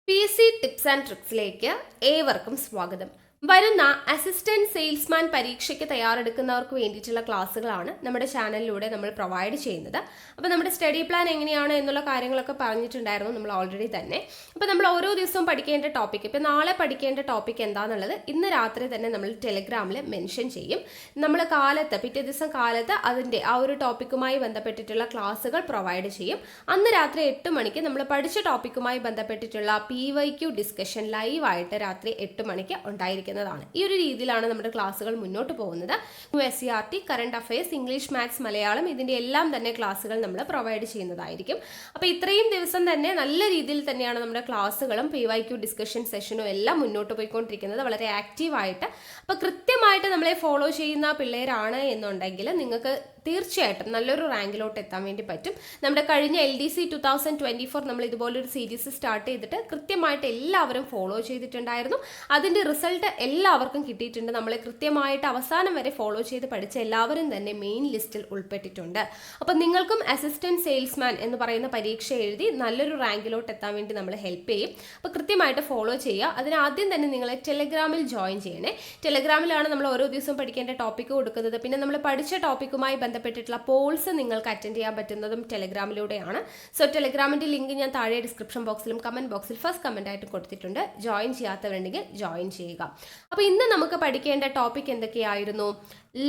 PC tips and ട്രിക്സിലേക്ക് ഏവർക്കും സ്വാഗതം. വരുന്ന അസിസ്റ്റന്റ് സെയിൽസ്മാൻ പരീക്ഷയ്ക്ക് തയ്യാറെടുക്കുന്നവർക്ക് വേണ്ടിയിട്ടുള്ള ക്ലാസ്സുകളാണ് നമ്മുടെ ചാനലിലൂടെ നമ്മൾ പ്രൊവൈഡ് ചെയ്യുന്നത്. അപ്പോൾ നമ്മുടെ സ്റ്റഡി പ്ലാൻ എങ്ങനെയാണ് എന്നുള്ള കാര്യങ്ങളൊക്കെ പറഞ്ഞിട്ടുണ്ടായിരുന്നു നമ്മൾ ഓൾറെഡി തന്നെ. അപ്പോൾ നമ്മൾ ഓരോ ദിവസവും പഠിക്കേണ്ട ടോപ്പിക്, ഇപ്പോൾ നാളെ പഠിക്കേണ്ട ടോപ്പിക് എന്താണെന്നുള്ളത് ഇന്ന് രാത്രി തന്നെ നമ്മൾ ടെലിഗ്രാമിൽ മെൻഷൻ ചെയ്യും. നമ്മൾ പിറ്റേ ദിവസം കാലത്ത് അതിൻ്റെ ആ ഒരു ടോപ്പിക്കുമായി ബന്ധപ്പെട്ടിട്ടുള്ള ക്ലാസ്സുകൾ പ്രൊവൈഡ് ചെയ്യും. അന്ന് രാത്രി 8 മണിക്ക് നമ്മൾ പഠിച്ച ടോപ്പിക്കുമായി ബന്ധപ്പെട്ടിട്ടുള്ള PYQ ഡിസ്കഷൻ ലൈവായിട്ട് രാത്രി 8 മണിക്ക് ഉണ്ടായിരിക്കും. ഈ ഒരു രീതിയിലാണ് നമ്മുടെ ക്ലാസ്സുകൾ മുന്നോട്ട് പോകുന്നത്. SCRT, current affairs, English, maths, Malayalam ഇതിൻ്റെ എല്ലാം തന്നെ ക്ലാസ്സുകൾ നമ്മൾ പ്രൊവൈഡ് ചെയ്യുന്നതായിരിക്കും. അപ്പോൾ ഇത്രയും ദിവസം തന്നെ നല്ല രീതിയിൽ തന്നെയാണ് നമ്മുടെ ക്ലാസ്സുകളും PYQ ഡിസ്കഷൻ സെഷനും എല്ലാം മുന്നോട്ട് പോയിക്കൊണ്ടിരിക്കുന്നത്, വളരെ ആക്റ്റീവായിട്ട്. അപ്പോൾ കൃത്യമായിട്ട് നമ്മളെ ഫോളോ ചെയ്യുന്ന പിള്ളേരാണ് എന്നുണ്ടെങ്കിൽ നിങ്ങൾക്ക് തീർച്ചയായിട്ടും നല്ലൊരു റാങ്കിലോട്ട് എത്താൻ വേണ്ടി പറ്റും. നമ്മുടെ കഴിഞ്ഞ LDC 2024 നമ്മൾ ഇതുപോലൊരു സീരീസ് സ്റ്റാർട്ട് ചെയ്തിട്ട് കൃത്യമായിട്ട് എല്ലാവരും ഫോളോ ചെയ്തിട്ടുണ്ടായിരുന്നു. അതിൻ്റെ റിസൾട്ട് എല്ലാവർക്കും കിട്ടിയിട്ടുണ്ട്. നമ്മളെ കൃത്യമായിട്ട് അവസാനം വരെ ഫോളോ ചെയ്ത് പഠിച്ച എല്ലാവരും തന്നെ മെയിൻ ലിസ്റ്റിൽ ഉൾപ്പെട്ടിട്ടുണ്ട്. അപ്പം നിങ്ങൾക്കും അസിസ്റ്റന്റ് സെയിൽസ്മാൻ എന്ന് പറയുന്ന പരീക്ഷ എഴുതി നല്ലൊരു റാങ്കിലോട്ട് എത്താൻ വേണ്ടി നമ്മൾ ഹെൽപ്പ് ചെയ്യും. അപ്പോൾ കൃത്യമായിട്ട് ഫോളോ ചെയ്യുക. അതിന് ആദ്യം തന്നെ നിങ്ങളെ ടെലിഗ്രാമിൽ ജോയിൻ ചെയ്യണേ. ടെലിഗ്രാമിലാണ് നമ്മൾ ഓരോ ദിവസവും പഠിക്കേണ്ട ടോപ്പിക്ക് കൊടുക്കുന്നത്. പിന്നെ നമ്മൾ പഠിച്ച ടോപ്പിക്കുമായി ബന്ധപ്പെട്ടിട്ടുള്ള പോൾസ് നിങ്ങൾക്ക് അറ്റൻഡ് ചെയ്യാൻ പറ്റുന്നതും ടെലിഗ്രാമിലൂടെയാണ്. സോ ടെലിഗ്രാമിൻ്റെ ലിങ്ക് ഞാൻ താഴെ ഡിസ്ക്രിപ്ഷൻ ബോക്സിലും കമൻറ്റ് ബോക്സിൽ ഫസ്റ്റ് കമൻ്റ് ആയിട്ട് കൊടുത്തിട്ടുണ്ട്. ജോയിൻ ചെയ്യാത്തവരുണ്ടെങ്കിൽ ജോയിൻ ചെയ്യുക. അപ്പോൾ ഇന്ന് നമുക്ക് പഠിക്കേണ്ട ടോപ്പിക് എന്തൊക്കെയായിരുന്നു?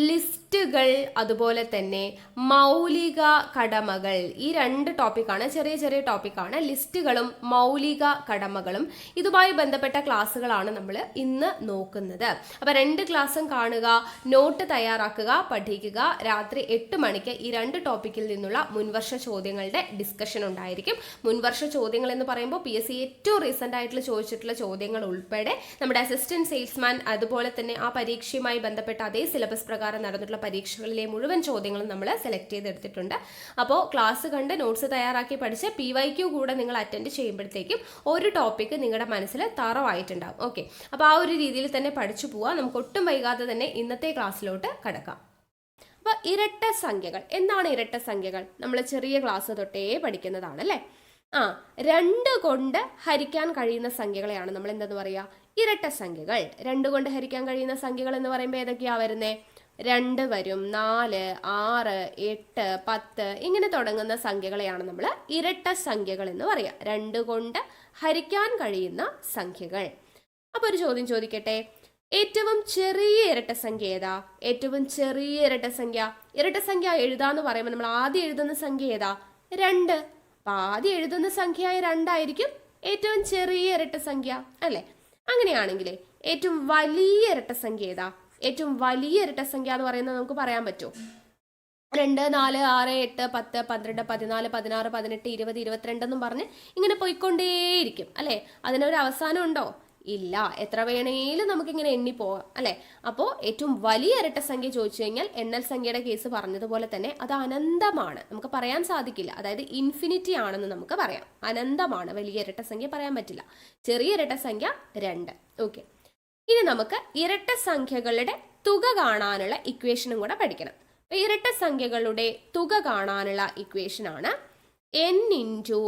ലിസ്റ്റുകൾ, അതുപോലെ തന്നെ മൗലിക കടമകൾ. ഈ രണ്ട് ടോപ്പിക്കാണ്, ചെറിയ ചെറിയ ടോപ്പിക്കാണ്. ലിസ്റ്റുകളും മൗലിക കടമകളും ഇതുമായി ബന്ധപ്പെട്ട ക്ലാസ്സുകളാണ് നമ്മൾ ഇന്ന് നോക്കുന്നത്. അപ്പോൾ 2 ക്ലാസ്സും കാണുക, നോട്ട് തയ്യാറാക്കുക, പഠിക്കുക. രാത്രി 8 മണിക്ക് ഈ 2 ടോപ്പിക്കിൽ നിന്നുള്ള മുൻവർഷ ചോദ്യങ്ങളുടെ ഡിസ്കഷൻ ഉണ്ടായിരിക്കും. മുൻവർഷ ചോദ്യങ്ങൾ എന്ന് പറയുമ്പോൾ PSC ഏറ്റവും റീസെൻ്റ് ആയിട്ടുള്ള ചോദിച്ചിട്ടുള്ള ചോദ്യങ്ങൾ ഉൾപ്പെടെ നമ്മുടെ അസിസ്റ്റന്റ് സെയിൽസ്മാൻ, അതുപോലെ തന്നെ ആ പരീക്ഷയുമായി ബന്ധപ്പെട്ട അതേ സിലബസ് പ്രകാരം നടന്നിട്ടുള്ള പരീക്ഷകളിലെ മുഴുവൻ ചോദ്യങ്ങളും നമ്മൾ സെലക്ട് ചെയ്തെടുത്തിട്ടുണ്ട്. അപ്പോൾ ക്ലാസ് കണ്ട് നോട്ട്സ് തയ്യാറാക്കി പഠിച്ച് PYQ കൂടെ നിങ്ങൾ അറ്റൻഡ് ചെയ്യുമ്പോഴത്തേക്കും ഒരു ടോപ്പിക്ക് നിങ്ങളുടെ മനസ്സിൽ തറവായിട്ടുണ്ടാവും. ഓക്കെ, അപ്പോൾ ആ ഒരു രീതിയിൽ തന്നെ പഠിച്ചു പോവാം. നമുക്ക് ഒട്ടും വൈകാതെ തന്നെ ഇന്നത്തെ ക്ലാസ്സിലോട്ട് കടക്കാം. അപ്പോൾ ഇരട്ട സംഖ്യകൾ. എന്താണ് ഇരട്ട സംഖ്യകൾ? നമ്മൾ ചെറിയ ക്ലാസ് തൊട്ടേ പഠിക്കുന്നതാണ് അല്ലേ? 2 കൊണ്ട് ഹരിക്കാൻ കഴിയുന്ന സംഖ്യകളെയാണ് നമ്മൾ എന്തെന്ന് പറയുക? ഇരട്ട സംഖ്യകൾ. 2 കൊണ്ട് ഹരിക്കാൻ കഴിയുന്ന സംഖ്യകൾ എന്ന് പറയുമ്പോൾ ഏതൊക്കെയാ വരുന്നത്? 2 വരും, 4, 6, 8, 10 ഇങ്ങനെ തുടങ്ങുന്ന സംഖ്യകളെയാണ് നമ്മൾ ഇരട്ട സംഖ്യകൾ എന്ന് പറയുക. 2 കൊണ്ട് ഹരിക്കാൻ കഴിയുന്ന സംഖ്യകൾ. അപ്പോൾ ഒരു ചോദ്യം ചോദിക്കട്ടെ, ഏറ്റവും ചെറിയ ഇരട്ട സംഖ്യ ഏതാ? ഏറ്റവും ചെറിയ ഇരട്ട സംഖ്യ എഴുതാന്ന് പറയുമ്പോൾ നമ്മൾ ആദ്യം എഴുതുന്ന സംഖ്യ ഏതാ? 2. അപ്പം ആദ്യം എഴുതുന്ന സംഖ്യയായ 2 ആയിരിക്കും ഏറ്റവും ചെറിയ ഇരട്ട സംഖ്യ അല്ലേ? അങ്ങനെയാണെങ്കിൽ ഏറ്റവും വലിയ ഇരട്ട സംഖ്യ ഏതാ? ഏറ്റവും വലിയ ഇരട്ട സംഖ്യ എന്ന് പറയുന്നത് നമുക്ക് പറയാൻ പറ്റുമോ? 2, 4, 6, 8, 10, 12, 14, 16, 18, 20, 22 എന്നും പറഞ്ഞ് ഇങ്ങനെ പോയിക്കൊണ്ടേയിരിക്കും അല്ലേ? അതിനൊരു അവസാനം ഉണ്ടോ? ഇല്ല. എത്ര വേണേലും നമുക്കിങ്ങനെ എണ്ണി പോവാം അല്ലേ? അപ്പോൾ ഏറ്റവും വലിയ ഇരട്ട സംഖ്യ ചോദിച്ചു കഴിഞ്ഞാൽ എണ്ണൽ സംഖ്യയുടെ കേസ് പറഞ്ഞതുപോലെ തന്നെ അത് അനന്തമാണ്, നമുക്ക് പറയാൻ സാധിക്കില്ല. അതായത് ഇൻഫിനിറ്റി ആണെന്ന് നമുക്ക് പറയാം. അനന്തമാണ്, വലിയ ഇരട്ട സംഖ്യ പറയാൻ പറ്റില്ല. ചെറിയ ഇരട്ട സംഖ്യ 2. ഓക്കെ, ഇനി നമുക്ക് ഇരട്ട സംഖ്യകളുടെ തുക കാണാനുള്ള ഇക്വേഷനും കൂടെ പഠിക്കണം. അപ്പോൾ ഇരട്ട സംഖ്യകളുടെ തുക കാണാനുള്ള ഇക്വേഷനാണ് n ×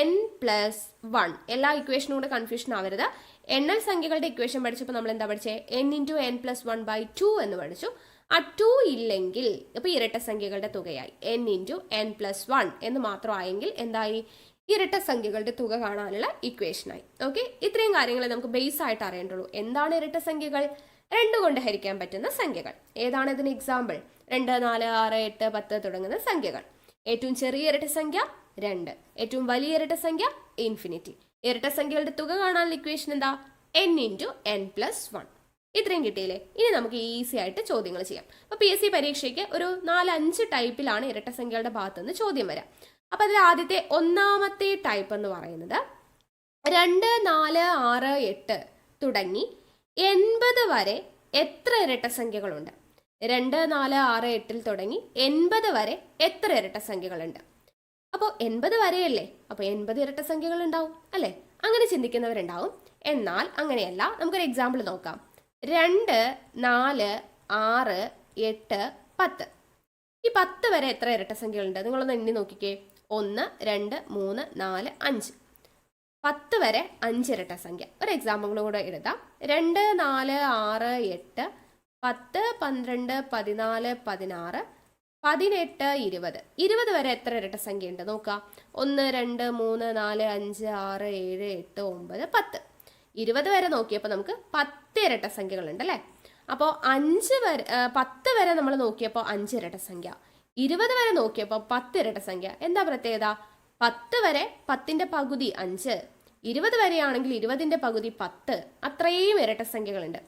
n + 1. എല്ലാ ഇക്വേഷനും കൂടെ കൺഫ്യൂഷൻ ആവരുത്. എണ്ണൽ സംഖ്യകളുടെ ഇക്വേഷൻ പഠിച്ചപ്പോൾ നമ്മൾ എന്താ പഠിച്ചത്? n × n + 1/2 എന്ന് പഠിച്ചു. ആ 2 ഇല്ലെങ്കിൽ ഇപ്പോൾ ഇരട്ട സംഖ്യകളുടെ തുകയായി n × n + 1 എന്ന് മാത്രമായെങ്കിൽ എന്തായി? ഇരട്ട സംഖ്യകളുടെ തുക കാണാനുള്ള ഇക്വേഷനായി. ഓക്കെ, ഇത്രയും കാര്യങ്ങളെ നമുക്ക് ബേസ് ആയിട്ട് അറിയേണ്ടുള്ളൂ. എന്താണ് ഇരട്ട സംഖ്യകൾ? 2 കൊണ്ട് ഹരിക്കാൻ പറ്റുന്ന സംഖ്യകൾ. ഏതാണ് ഇതിന് എക്സാമ്പിൾ? 2, 4, 6, 8, 10 തുടങ്ങുന്ന സംഖ്യകൾ. ഏറ്റവും ചെറിയ ഇരട്ട സംഖ്യ 2. ഏറ്റവും വലിയ ഇരട്ട സംഖ്യ ഇൻഫിനിറ്റി. ഇരട്ട സംഖ്യകളുടെ തുക കാണാനുള്ള ഇക്വേഷൻ എന്താ? n × n + 1. ഇത്രയും കിട്ടിയില്ലേ? ഇനി നമുക്ക് ഈസി ആയിട്ട് ചോദ്യങ്ങൾ ചെയ്യാം. അപ്പോൾ PSC പരീക്ഷയ്ക്ക് ഒരു 4-5 ടൈപ്പിലാണ് ഇരട്ട സംഖ്യകളുടെ ഭാഗത്തു നിന്ന് ചോദ്യം വരാം. അപ്പോൾ അതിൽ ആദ്യത്തെ ഒന്നാമത്തെ ടൈപ്പ് എന്ന് പറയുന്നത് 2, 4, 6, 8 തുടങ്ങി 80 വരെ എത്ര ഇരട്ട സംഖ്യകളുണ്ട്? 2, 4, 6, 8 തുടങ്ങി 80 വരെ എത്ര ഇരട്ട സംഖ്യകളുണ്ട്? അപ്പോൾ 80 വരെയല്ലേ, അപ്പോൾ 80 ഇരട്ട സംഖ്യകൾ ഉണ്ടാവും അല്ലേ? അങ്ങനെ ചിന്തിക്കുന്നവരുണ്ടാവും. എന്നാൽ അങ്ങനെയല്ല. നമുക്കൊരു എക്സാമ്പിൾ നോക്കാം. 2, 4, 6, 8, 10. ഈ 10 വരെ എത്ര ഇരട്ട സംഖ്യകളുണ്ട്? നിങ്ങളൊന്ന് എണ്ണി നോക്കിക്കേ. 1, 2, 3, 4, 5. 10 വരെ 5 ഇരട്ട സംഖ്യ. ഒരു എക്സാമ്പിൾ കൂടെ എഴുതാം. 2, 4, 6, 8, 10, 12, 14, 16, 18, 20. 20 വരെ എത്ര ഇരട്ട സംഖ്യ ഉണ്ട് നോക്കാം. 1, 2, 3, 4, 5, 6, 7, 8, 9, 10. 20 വരെ നോക്കിയപ്പോൾ നമുക്ക് 10 ഇരട്ട സംഖ്യകളുണ്ട് അല്ലേ. അപ്പോൾ 10 വരെ നമ്മൾ നോക്കിയപ്പോൾ 5 ഇരട്ട സംഖ്യ, 20 വരെ നോക്കിയപ്പോൾ 10 ഇരട്ട സംഖ്യ. എന്താ പ്രത്യേകത? 10 വരെ 10ന്റെ പകുതി 5, 20 വരെയാണെങ്കിൽ 20ന്റെ പകുതി 10, അത്രയും ഇരട്ട സംഖ്യകളുണ്ട്.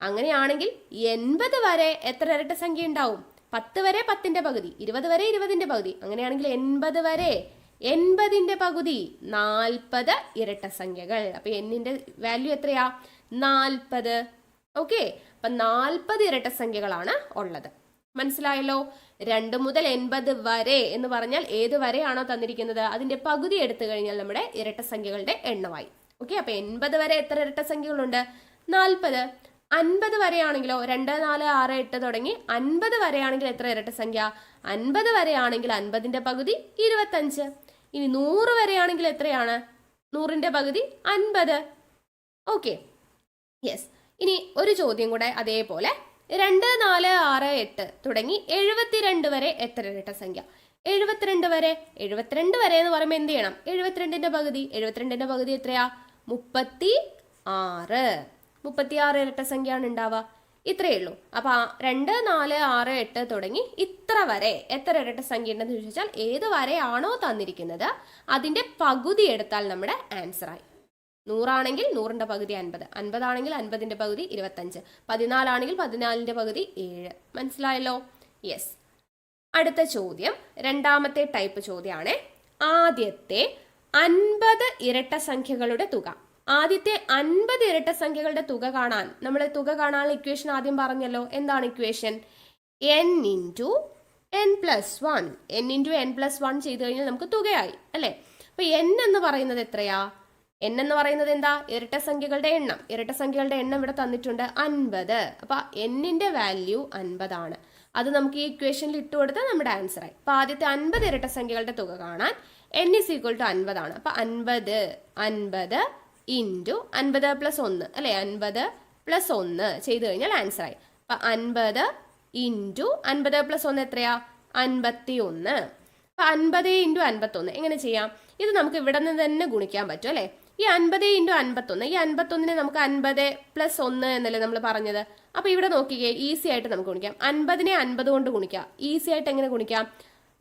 അങ്ങനെയാണെങ്കിൽ 80 വരെ എത്ര ഇരട്ട സംഖ്യ ഉണ്ടാവും? 10 വരെ 10ന്റെ പകുതി, 20 വരെ 20ന്റെ പകുതി, അങ്ങനെയാണെങ്കിൽ 80 വരെ 80ന്റെ പകുതി 40 ഇരട്ട സംഖ്യകൾ. അപ്പൊ എന്നിന്റെ വാല്യൂ എത്രയാ? 40. ഓക്കെ, അപ്പൊ 40 ഇരട്ട സംഖ്യകളാണ് ഉള്ളത്. മനസ്സിലായല്ലോ? 2 മുതൽ 80 വരെ എന്ന് പറഞ്ഞാൽ ഏത് വരെയാണോ തന്നിരിക്കുന്നത് അതിന്റെ പകുതി എടുത്തു കഴിഞ്ഞാൽ നമ്മുടെ ഇരട്ട സംഖ്യകളുടെ എണ്ണമായി. ഓക്കെ, അപ്പൊ 80 വരെ എത്ര ഇരട്ട സംഖ്യകളുണ്ട്? 40. 50 വരെയാണെങ്കിലോ 2, 4, 6, 8 തുടങ്ങി 50 വരെയാണെങ്കിൽ എത്ര ഇരട്ട സംഖ്യ? 50 വരെയാണെങ്കിൽ 50ന്റെ പകുതി 25. ഇനി 100 വരെയാണെങ്കിൽ എത്രയാണ്? 100ന്റെ പകുതി 50. Okay, yes. ഇനി ഒരു ചോദ്യം കൂടെ അതേപോലെ 2, 4, 6, 8 തുടങ്ങി 72 വരെ എത്ര ഇരട്ട സംഖ്യ? 72 വരെ എന്ന് പറയുമ്പോൾ എന്ത് ചെയ്യണം? 72ന്റെ പകുതി, 72ന്റെ പകുതി എത്രയാ? 36. 36 ഇരട്ട സംഖ്യയാണ് ഉണ്ടാവുക. ഇത്രയേ ഉള്ളൂ. അപ്പൊ 2, 4, 6, 8 തുടങ്ങി ഇത്ര വരെ എത്ര ഇരട്ട സംഖ്യ ഉണ്ടെന്ന് ചോദിച്ചാൽ ഏത് വരെയാണോ തന്നിരിക്കുന്നത് അതിന്റെ പകുതി എടുത്താൽ നമ്മുടെ ആൻസർ ആയി. 100 ആണെങ്കിൽ 100ന്റെ പകുതി 50, 50 ആണെങ്കിൽ 50ന്റെ പകുതി 25, 14 ആണെങ്കിൽ 14ന്റെ പകുതി 7. മനസ്സിലായല്ലോ? യെസ്. അടുത്ത ചോദ്യം രണ്ടാമത്തെ ടൈപ്പ് ചോദ്യമാണ്. ആദ്യത്തെ 50 ഇരട്ട സംഖ്യകളുടെ തുക. ആദ്യത്തെ 50 ഇരട്ട സംഖ്യകളുടെ തുക കാണാൻ നമ്മൾ തുക കാണാനുള്ള ഇക്വേഷൻ ആദ്യം പറഞ്ഞല്ലോ. എന്താണ് equation? n × n+1. n × n+1 ചെയ്ത് കഴിഞ്ഞാൽ നമുക്ക് തുകയായി അല്ലേ. അപ്പൊ n എന്ന് പറയുന്നത് എത്രയാ? n എന്ന് പറയുന്നത് എന്താ? ഇരട്ട സംഖ്യകളുടെ എണ്ണം. ഇരട്ട സംഖ്യകളുടെ എണ്ണം ഇവിടെ തന്നിട്ടുണ്ട് 50. അപ്പൊ n-ന്റെ വാല്യൂ 50 ആണ്. അത് നമുക്ക് ഈ ഇക്വേഷനിൽ ഇട്ട് കൊടുത്താൽ നമ്മുടെ ആൻസർ ആയി. അപ്പൊ ആദ്യത്തെ 50 ഇരട്ട സംഖ്യകളുടെ തുക കാണാൻ n = 50 ആണ്. അപ്പൊ 50 × 50 + 1 അല്ലെ, 50 + 1 ചെയ്ത് കഴിഞ്ഞാൽ ആൻസർ ആയി. അപ്പൊ 50 × 50 + 1 എത്രയാ? 51. അപ്പൊ 50 × 51 എങ്ങനെ ചെയ്യാം? ഇത് നമുക്ക് ഇവിടെ നിന്ന് തന്നെ ഗുണിക്കാൻ പറ്റും അല്ലെ. ഈ 50 × 51, ഈ 51നെ നമുക്ക് 50 + 1 എന്നല്ലേ നമ്മൾ പറഞ്ഞത്. അപ്പൊ ഇവിടെ നോക്കിക്കേ, ഈസി ആയിട്ട് നമുക്ക് ഗുണിക്കാം. 50നെ 50 കൊണ്ട് ഗുണിക്കാം. ഈസി ആയിട്ട് എങ്ങനെ ഗുണിക്കാം?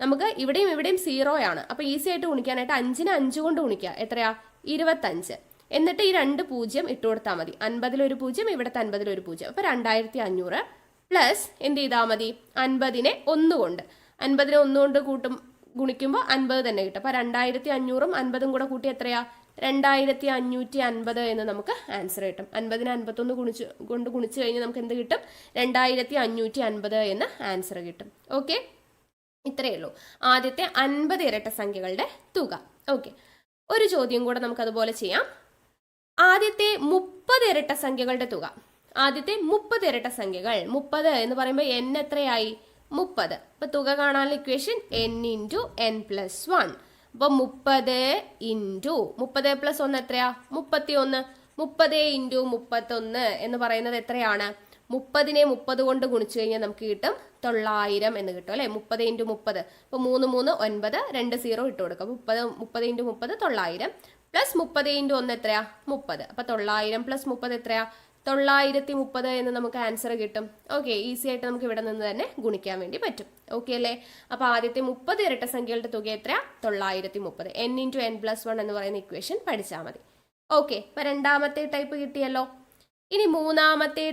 നമുക്ക് ഇവിടെയും 0 ആണ്. അപ്പൊ ഈസി ആയിട്ട് ഗുണിക്കാനായിട്ട് 5നെ 5 കൊണ്ട് ഗുണിക്കുക. എത്രയാ? 25. എന്നിട്ട് ഈ 2 0 ഇട്ട് കൊടുത്താൽ മതി. 50ൽ ഒരു 0, ഇവിടുത്തെ 50ൽ ഒരു 0. അപ്പൊ 2500 പ്ലസ് എന്ത് ചെയ്താൽ മതി? 50നെ 1 കൊണ്ട്, 50നെ 1 കൊണ്ട് ഗുണിക്കുമ്പോൾ 50 തന്നെ കിട്ടും. അപ്പൊ 2500ഉം 50ഉം കൂടെ കൂട്ടി എത്രയാ? 2550 എന്ന് നമുക്ക് ആൻസർ കിട്ടും. 50നെ 51 കൊണ്ട് ഗുണിച്ചു കഴിഞ്ഞാൽ നമുക്ക് എന്ത് കിട്ടും? 2550 എന്ന് ആൻസർ കിട്ടും. ഓക്കെ, ഇത്രയേ ഉള്ളൂ ആദ്യത്തെ 50 ഇരട്ട സംഖ്യകളുടെ തുക. ഓക്കെ, ഒരു ചോദ്യം കൂടെ നമുക്ക് അതുപോലെ ചെയ്യാം. ആദ്യത്തെ 30 ഇരട്ട സംഖ്യകളുടെ തുക. ആദ്യത്തെ 30 ഇരട്ട സംഖ്യകൾ. 30 എന്ന് പറയുമ്പോൾ n എത്രയായി? 30. അപ്പൊ തുക കാണാനുള്ള ഇക്വേഷൻ n × n+1. അപ്പൊ 30 + 1 എത്രയാ? 31. 30 × 31 എന്ന് പറയുന്നത് എത്രയാണ്? 30നെ 30 കൊണ്ട് ഗുണിച്ചു കഴിഞ്ഞാൽ നമുക്ക് കിട്ടും 900 എന്ന് കിട്ടും അല്ലെ. 30 × 30. അപ്പൊ 3 3 9, 2 0 ഇട്ട് കൊടുക്കാം. 30 × 30 900 പ്ലസ് 30 × 1 എത്രയാ? 30. അപ്പൊ 900 + 30 എത്രയാ? 930 എന്ന് നമുക്ക് ആൻസർ കിട്ടും. ഓക്കെ, ഈസി ആയിട്ട് നമുക്ക് ഇവിടെ നിന്ന് തന്നെ ഗുണിക്കാൻ വേണ്ടി പറ്റും. ഓക്കെ അല്ലേ. അപ്പൊ ആദ്യത്തെ 30 ഇരട്ട സംഖ്യകളുടെ തുക എത്രയാ? 930. n × n+1 എന്ന് പറയുന്ന ഇക്വേഷൻ പഠിച്ചാൽ മതി. ഓക്കെ, അപ്പൊ രണ്ടാമത്തെ ടൈപ്പ് കിട്ടിയല്ലോ. ഇനി മൂന്നാമത്തെ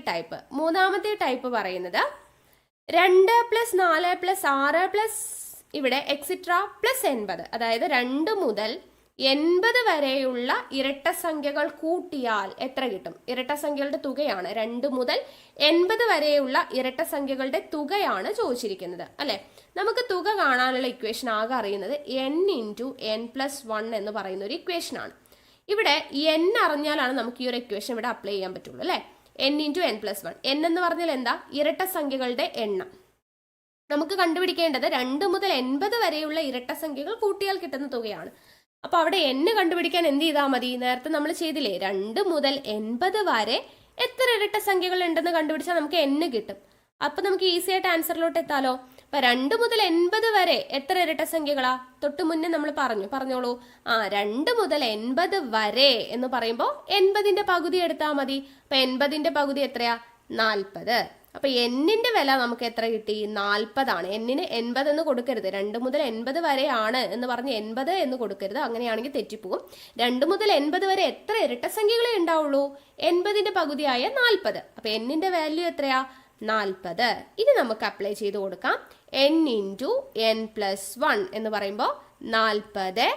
ടൈപ്പ് പറയുന്നത് 2 + 4 + 6 പ്ലസ് ഇവിടെ എക്സിട്ര പ്ലസ് 80. അതായത് 2 മുതൽ 80 വരെയുള്ള ഇരട്ട സംഖ്യകൾ കൂട്ടിയാൽ എത്ര കിട്ടും? ഇരട്ട സംഖ്യകളുടെ തുകയാണ്. 2 മുതൽ 80 വരെയുള്ള ഇരട്ട സംഖ്യകളുടെ തുകയാണ് ചോദിച്ചിരിക്കുന്നത് അല്ലെ. നമുക്ക് തുക കാണാനുള്ള ഇക്വേഷൻ ആകെ അറിയുന്നത് n × n+1 എന്ന് പറയുന്ന ഒരു ഇക്വേഷൻ ആണ്. ഇവിടെ n അറിഞ്ഞാലാണ് നമുക്ക് ഈ ഒരു ഇക്വേഷൻ ഇവിടെ അപ്ലൈ ചെയ്യാൻ പറ്റുള്ളൂ അല്ലെ. n × n+1. n എന്ന് പറഞ്ഞാൽ എന്താ? ഇരട്ട സംഖ്യകളുടെ എണ്ണം. നമുക്ക് കണ്ടുപിടിക്കേണ്ടത് 2 മുതൽ 80 വരെയുള്ള ഇരട്ട സംഖ്യകൾ കൂട്ടിയാൽ കിട്ടുന്ന തുകയാണ്. അപ്പോൾ അവിടെ n കണ്ടുപിടിക്കാൻ എന്ത് ചെയ്താൽ മതി? നേരത്തെ നമ്മൾ ചെയ്തില്ലേ, 2 മുതൽ 80 വരെ എത്ര ഇരട്ട സംഖ്യകൾ ഉണ്ടെന്ന് കണ്ടുപിടിച്ചാൽ നമുക്ക് n കിട്ടും. അപ്പം നമുക്ക് ഈസി ആയിട്ട് ആൻസറിലോട്ട് എത്താലോ. അപ്പം 2 മുതൽ 80 വരെ എത്ര ഇരട്ട സംഖ്യകളാ? തൊട്ട് മുന്നേ നമ്മൾ പറഞ്ഞോളൂ. 2 മുതൽ 80 വരെ എന്ന് പറയുമ്പോൾ 80ന്റെ പകുതി എടുത്താൽ മതി. അപ്പം 80ന്റെ പകുതി എത്രയാ? 40. അപ്പൊ എന്നിന്റെ വില നമുക്ക് എത്ര കിട്ടി? 40 ആണ്. എന്നിന് 80 എന്ന് കൊടുക്കരുത്. 2 മുതൽ 80 വരെയാണ് എന്ന് പറഞ്ഞ് 80 എന്ന് കൊടുക്കരുത്. അങ്ങനെയാണെങ്കിൽ തെറ്റിപ്പോകും. 2 മുതൽ 80 വരെ എത്ര ഇരട്ട സംഖ്യകളെ ഉണ്ടാവുള്ളൂ? 80ന്റെ പകുതിയായ 40. അപ്പൊ എന്നിന്റെ വാല്യൂ എത്രയാ? 40. ഇനി നമുക്ക് അപ്ലൈ ചെയ്ത് കൊടുക്കാം. n ഇൻറ്റു n പ്ലസ് 1 എന്ന് പറയുമ്പോൾ 40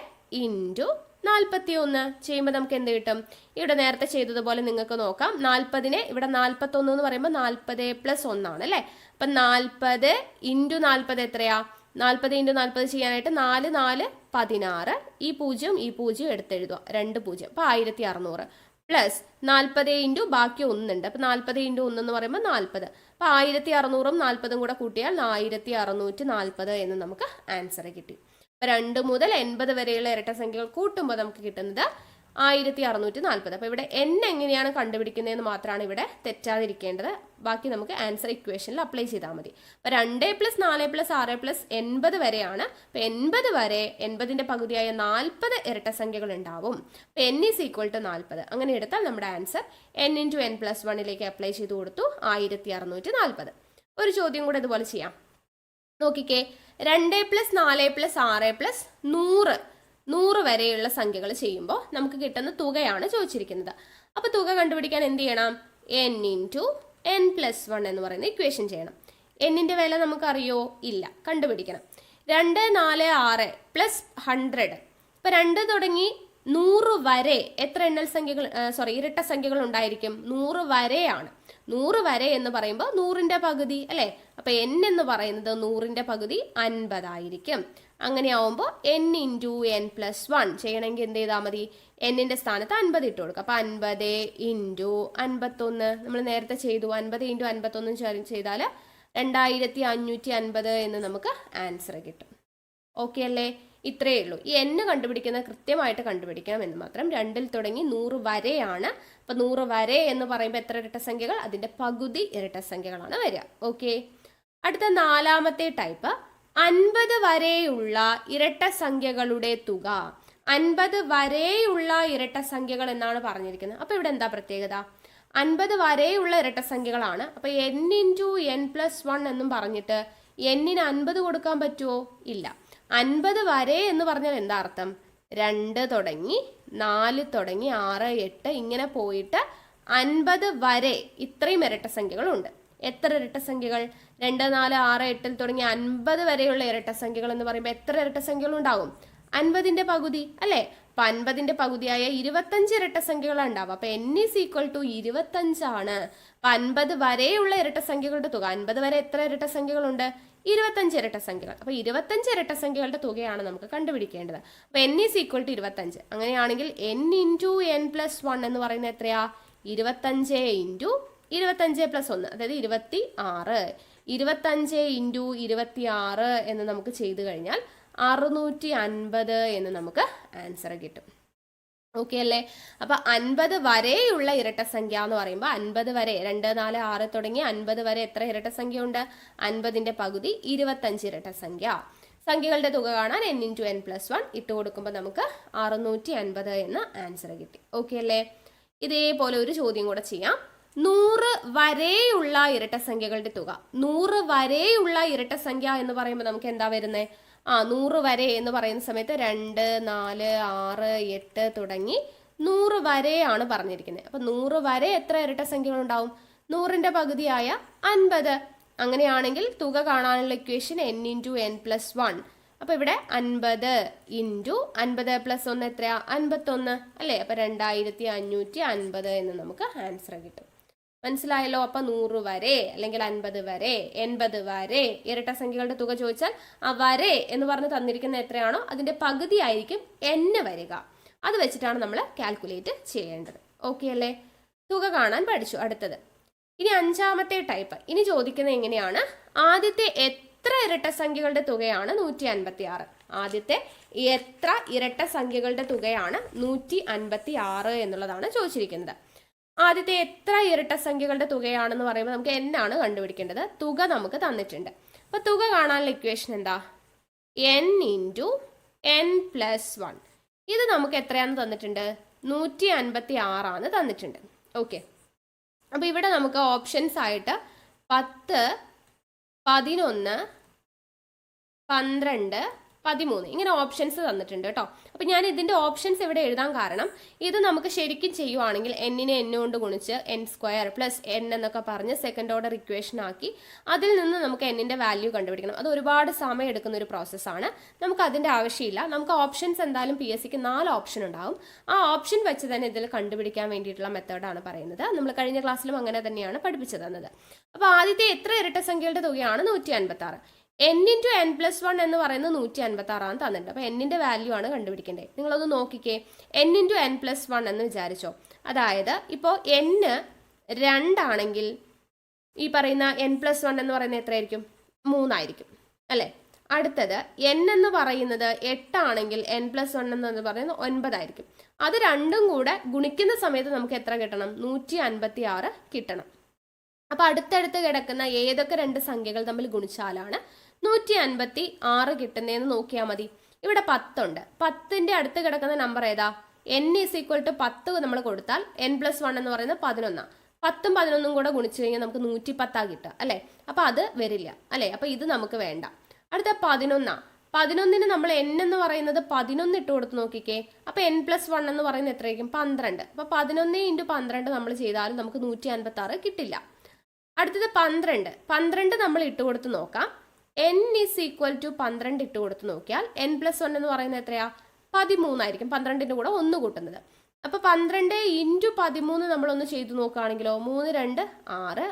ഇൻറ്റു 41 ചെയ്യുമ്പോൾ നമുക്ക് എന്ത് കിട്ടും? ഇവിടെ നേരത്തെ ചെയ്തതുപോലെ നിങ്ങൾക്ക് നോക്കാം. 40നെ ഇവിടെ 41 എന്ന് പറയുമ്പോൾ 40 പ്ലസ് 1 ആണ് അല്ലേ. അപ്പം 40 ഇൻറ്റു 40 എത്രയാ? 40 ഇൻറ്റു 40 ചെയ്യാനായിട്ട് 4 4 16. ഈ 0 എടുത്തെഴുതുക. 2 0. അപ്പം 1600 പ്ലസ് 40 ഇൻറ്റു ബാക്കി 1 ഉണ്ട്. അപ്പം 40 ഇൻറ്റു 1 എന്ന് പറയുമ്പോൾ 40. അപ്പം 1600ഉം 40ഉം കൂടെ കൂട്ടിയാൽ 1640 എന്ന് നമുക്ക് ആൻസർ കിട്ടി. 2 മുതൽ 80 വരെയുള്ള ഇരട്ട സംഖ്യകൾ കൂട്ടുമ്പോൾ നമുക്ക് കിട്ടുന്നത് 1640. അപ്പോൾ ഇവിടെ n എങ്ങനെയാണ് കണ്ടുപിടിക്കുന്നതെന്ന് മാത്രമാണ് ഇവിടെ തെറ്റാതിരിക്കേണ്ടത്. ബാക്കി നമുക്ക് ആൻസർ ഇക്വേഷനിൽ അപ്ലൈ ചെയ്താൽ മതി. അപ്പോൾ 2 + 4 + 6 + 80 വരെയാണ്. അപ്പോൾ 80 വരെ 80ന്റെ പകുതിയായ 40 ഇരട്ട സംഖ്യകൾ ഉണ്ടാവും. അപ്പോൾ n = 40. അങ്ങനെ എടുത്താൽ നമ്മുടെ ആൻസർ n × n + 1 അപ്ലൈ ചെയ്ത് കൊടുത്തു 1640. ഒരു ചോദ്യം കൂടെ ഇതുപോലെ ചെയ്യാം. നോക്കിക്കേ, 2 + 4 + 6 + 100 വരെയുള്ള സംഖ്യകൾ ചെയ്യുമ്പോൾ നമുക്ക് കിട്ടുന്ന തുകയാണ് ചോദിച്ചിരിക്കുന്നത്. അപ്പോൾ തുക കണ്ടുപിടിക്കാൻ എന്ത് ചെയ്യണം? n × n + 1 എന്ന് പറയുന്ന ഇക്വേഷൻ ചെയ്യണം. എന്നിന്റെ വില നമുക്കറിയോ? ഇല്ല. കണ്ടുപിടിക്കണം. 2 4 6 + 100. ഇപ്പം 2 തുടങ്ങി 100 വരെ എത്ര ഇരട്ട സംഖ്യകൾ ഉണ്ടായിരിക്കും? 100 വരെയാണ്. 100 വരെ എന്ന് പറയുമ്പോൾ 100ന്റെ പകുതി അല്ലേ. അപ്പൊ n എന്ന് പറയുന്നത് 100ന്റെ പകുതി 50 ആയിരിക്കും. അങ്ങനെയാവുമ്പോൾ n × n + 1 ചെയ്യണമെങ്കിൽ എന്ത് ചെയ്താൽ മതി? എന്നിന്റെ സ്ഥാനത്ത് 50 ഇട്ട് കൊടുക്കുക. അപ്പൊ 50 × 51 നമ്മൾ നേരത്തെ ചെയ്തു. 50 × 51 ചെയ്താൽ 2550 എന്ന് നമുക്ക് ആൻസർ കിട്ടും. ഓക്കെ അല്ലേ? ഇത്രയേ ഉള്ളൂ. ഈ n കണ്ടുപിടിക്കുന്നത് കൃത്യമായിട്ട് കണ്ടുപിടിക്കണം എന്ന് മാത്രം. 2ൽ തുടങ്ങി 100 വരെയാണ്. അപ്പം 100 വരെ എന്ന് പറയുമ്പോൾ എത്ര ഇരട്ട സംഖ്യകൾ? അതിന്റെ പകുതി ഇരട്ട സംഖ്യകളാണ് വരിക. ഓക്കെ. അടുത്ത 4ാമത്തെ ടൈപ്പ് 50 വരെയുള്ള ഇരട്ട സംഖ്യകളുടെ തുക. 50 വരെയുള്ള ഇരട്ട സംഖ്യകൾ എന്നാണ് പറഞ്ഞിരിക്കുന്നത്. അപ്പൊ ഇവിടെ എന്താ പ്രത്യേകത? 50 വരെയുള്ള ഇരട്ട സംഖ്യകളാണ്. അപ്പൊ n × n + 1 എന്നും പറഞ്ഞിട്ട് n-ന് 50 കൊടുക്കാൻ പറ്റുമോ? ഇല്ല. 50 വരെ എന്ന് പറഞ്ഞാൽ എന്താ അർത്ഥം? 2 തുടങ്ങി 4 തുടങ്ങി 6 8 ഇങ്ങനെ പോയിട്ട് 50 വരെ ഇത്രയും ഇരട്ട സംഖ്യകളുണ്ട്. എത്ര ഇരട്ട സംഖ്യകൾ? 2 4 6 8 തുടങ്ങി 50 വരെയുള്ള ഇരട്ട സംഖ്യകൾ എന്ന് പറയുമ്പോൾ എത്ര ഇരട്ട സംഖ്യകൾ ഉണ്ടാവും? 50ന്റെ പകുതി അല്ലേ. അപ്പൊ 50ന്റെ പകുതിയായ 25 ഇരട്ട സംഖ്യകളാണ് ഉണ്ടാവുക. അപ്പൊ n = 25 ആണ്. അപ്പൊ 50 വരെയുള്ള ഇരട്ട സംഖ്യകളുടെ തുക. 50 വരെ എത്ര ഇരട്ട സംഖ്യകളുണ്ട്? 25 ഇരട്ട സംഖ്യകൾ. അപ്പൊ 25 ഇരട്ട സംഖ്യകളുടെ തുകയാണ് നമുക്ക് കണ്ടുപിടിക്കേണ്ടത്. അപ്പൊ n = 25. അങ്ങനെയാണെങ്കിൽ n × n + 1 എന്ന് പറയുന്നത് എത്രയാ? 25 × 25 + 1 അതായത് 26. 25 × 26 എന്ന് നമുക്ക് ചെയ്തു കഴിഞ്ഞാൽ 650 എന്ന് നമുക്ക് ആൻസർ കിട്ടും. ഓക്കെ അല്ലേ? അപ്പൊ 50 വരെയുള്ള ഇരട്ട സംഖ്യ എന്ന് പറയുമ്പോൾ 50 വരെ 2 4 6 തുടങ്ങി 50 വരെ എത്ര ഇരട്ട സംഖ്യ ഉണ്ട്? 50ന്റെ പകുതി 25 ഇരട്ട സംഖ്യ. സംഖ്യകളുടെ തുക കാണാൻ n × n + 1 ഇട്ട് കൊടുക്കുമ്പോൾ നമുക്ക് 650 എന്ന് ആൻസർ കിട്ടി. ഓക്കെ അല്ലേ? ഇതേപോലെ ഒരു ചോദ്യം കൂടെ ചെയ്യാം. 100 വരെയുള്ള ഇരട്ട സംഖ്യകളുടെ തുക. 100 വരെയുള്ള ഇരട്ട സംഖ്യ എന്ന് പറയുമ്പോൾ നമുക്ക് എന്താ വരുന്നത്? 100 വരെ എന്ന് പറയുന്ന സമയത്ത് 2 4 6 8 തുടങ്ങി 100 വരെയാണ് പറഞ്ഞിരിക്കുന്നത്. അപ്പൊ 100 വരെ എത്ര ഇരട്ട സംഖ്യകൾ ഉണ്ടാവും? 100ന്റെ പകുതിയായ 50. അങ്ങനെയാണെങ്കിൽ തുക കാണാനുള്ള ഇക്വേഷൻ n × n + 1. അപ്പൊ ഇവിടെ 50 × 50 + 1 എത്രയാ? 51 അല്ലേ. അപ്പൊ 2550 എന്ന് നമുക്ക് ആൻസർ കിട്ടും. മനസ്സിലായല്ലോ? അപ്പൊ 100 വരെ അല്ലെങ്കിൽ 50 വരെ 80 വരെ ഇരട്ട സംഖ്യകളുടെ തുക ചോദിച്ചാൽ ആ വരെ എന്ന് പറഞ്ഞ് തന്നിരിക്കുന്ന എത്രയാണോ അതിന്റെ പകുതി ആയിരിക്കും n വരിക. അത് വെച്ചിട്ടാണ് നമ്മൾ കാൽക്കുലേറ്റ് ചെയ്യേണ്ടത്. ഓക്കെ അല്ലേ? തുക കാണാൻ പഠിച്ചു. അടുത്തത് ഇനി 5ാമത്തെ ടൈപ്പ്. ഇനി ചോദിക്കുന്നത് എങ്ങനെയാണ്? ആദ്യത്തെ എത്ര ഇരട്ട സംഖ്യകളുടെ തുകയാണ് 156? ആദ്യത്തെ എത്ര ഇരട്ട സംഖ്യകളുടെ തുകയാണ് 156 എന്നുള്ളതാണ് ചോദിച്ചിരിക്കുന്നത്. ആദ്യത്തെ എത്ര ഇരട്ട സംഖ്യകളുടെ തുകയാണെന്ന് പറയുമ്പോൾ നമുക്ക് n ആണ് കണ്ടുപിടിക്കേണ്ടത്. തുക നമുക്ക് തന്നിട്ടുണ്ട്. അപ്പൊ തുക കാണാനുള്ള ഇക്വേഷൻ എന്താ? n into n plus 1. ഇത് നമുക്ക് എത്രയാണെന്ന് തന്നിട്ടുണ്ട്? 156 ആണ് തന്നിട്ടുണ്ട്. ഓക്കെ, അപ്പോൾ ഇവിടെ നമുക്ക് ഓപ്ഷൻസ് ആയിട്ട് 10, 11, 12, 13 ഇങ്ങനെ ഓപ്ഷൻസ് തന്നിട്ടുണ്ട് കേട്ടോ. അപ്പോൾ ഞാൻ ഇതിൻ്റെ ഓപ്ഷൻസ് ഇവിടെ എഴുതാൻ കാരണം ഇത് നമുക്ക് ശരിക്കും ചെയ്യുവാണെങ്കിൽ എന്നിനെ n കൊണ്ട് ഗുണിച്ച് n² പ്ലസ് n എന്നൊക്കെ പറഞ്ഞ് സെക്കൻഡ് ഓർഡർ ഇക്വേഷൻ ആക്കി അതിൽ നിന്ന് നമുക്ക് എന്നിൻ്റെ വാല്യൂ കണ്ടുപിടിക്കണം. അത് ഒരുപാട് സമയം എടുക്കുന്ന ഒരു പ്രോസസ്സാണ്. നമുക്ക് അതിൻ്റെ ആവശ്യമില്ല. നമുക്ക് ഓപ്ഷൻസ് എന്തായാലും PSCക്ക് 4 ഓപ്ഷൻ ഉണ്ടാവും. ആ ഓപ്ഷൻ വെച്ച് തന്നെ ഇതിൽ കണ്ടുപിടിക്കാൻ വേണ്ടിയിട്ടുള്ള മെത്തേഡാണ് പറയുന്നത്. നമ്മൾ കഴിഞ്ഞ ക്ലാസ്സിലും അങ്ങനെ തന്നെയാണ് പഠിപ്പിച്ചു തന്നത്. അപ്പോൾ ആദ്യത്തെ എത്ര ഇരട്ട സംഖ്യകളുടെ തുകയാണ് 156. n ഇൻറ്റു n പ്ലസ് 1 എന്ന് പറയുന്നത് 156 ആണ് തന്നിട്ടുണ്ട്. അപ്പോൾ എന്നിൻ്റെ വാല്യൂ ആണ് കണ്ടുപിടിക്കേണ്ടത്. നിങ്ങളൊന്ന് നോക്കിക്കേ, n ഇൻറ്റു n പ്ലസ് 1 എന്ന് വിചാരിച്ചോ. അതായത് ഇപ്പോൾ n 2 ആണെങ്കിൽ ഈ പറയുന്ന n പ്ലസ് 1 എന്ന് പറയുന്നത് എത്രയായിരിക്കും? 3 ആയിരിക്കും അല്ലേ. അടുത്തത് n എന്ന് പറയുന്നത് 8 ആണെങ്കിൽ n പ്ലസ് 1 എന്ന് പറയുന്നത് 9 ആയിരിക്കും. അത് രണ്ടും കൂടെ ഗുണിക്കുന്ന സമയത്ത് നമുക്ക് എത്ര കിട്ടണം? 156 കിട്ടണം. അപ്പോൾ അടുത്തടുത്ത് കിടക്കുന്ന ഏതൊക്കെ രണ്ട് സംഖ്യകൾ തമ്മിൽ ഗുണിച്ചാലാണ് 156 കിട്ടുന്നതെന്ന് നോക്കിയാൽ മതി. ഇവിടെ 10 ഉണ്ട്. 10ന്റെ അടുത്ത് കിടക്കുന്ന നമ്പർ ഏതാ? n ഈസ് ഈക്വൽ ടു 10 നമ്മൾ കൊടുത്താൽ n പ്ലസ് 1 എന്ന് പറയുന്നത് 11. 10ഉം 11ഉം കൂടെ ഗുണിച്ചു കഴിഞ്ഞാൽ നമുക്ക് 110 കിട്ടുക അല്ലേ. അപ്പോൾ അത് വരില്ല അല്ലേ. അപ്പോൾ ഇത് നമുക്ക് വേണ്ട. അടുത്ത 11. 11ന് നമ്മൾ n എന്ന് പറയുന്നത് 11 ഇട്ട് കൊടുത്ത് നോക്കിക്കേ. അപ്പോൾ n പ്ലസ് 1 എന്ന് പറയുന്നത് എത്രയായിരിക്കും? 12. അപ്പോൾ 11 ഇൻറ്റു 12 നമ്മൾ ചെയ്താലും നമുക്ക് 156 കിട്ടില്ല. അടുത്തത് 12. 12 നമ്മൾ ഇട്ട് കൊടുത്ത് നോക്കാം. n ഈസ് ഈക്വൽ ടു 12 ഇട്ട് കൊടുത്ത് നോക്കിയാൽ n പ്ലസ് 1 എന്ന് പറയുന്നത് എത്രയാ? 13 ആയിരിക്കും. 12ന്റെ കൂടെ 1 കൂട്ടുന്നത്. അപ്പോൾ 12 ഇൻറ്റു 13 നമ്മളൊന്ന് ചെയ്ത് നോക്കുകയാണെങ്കിലോ 3 2 6,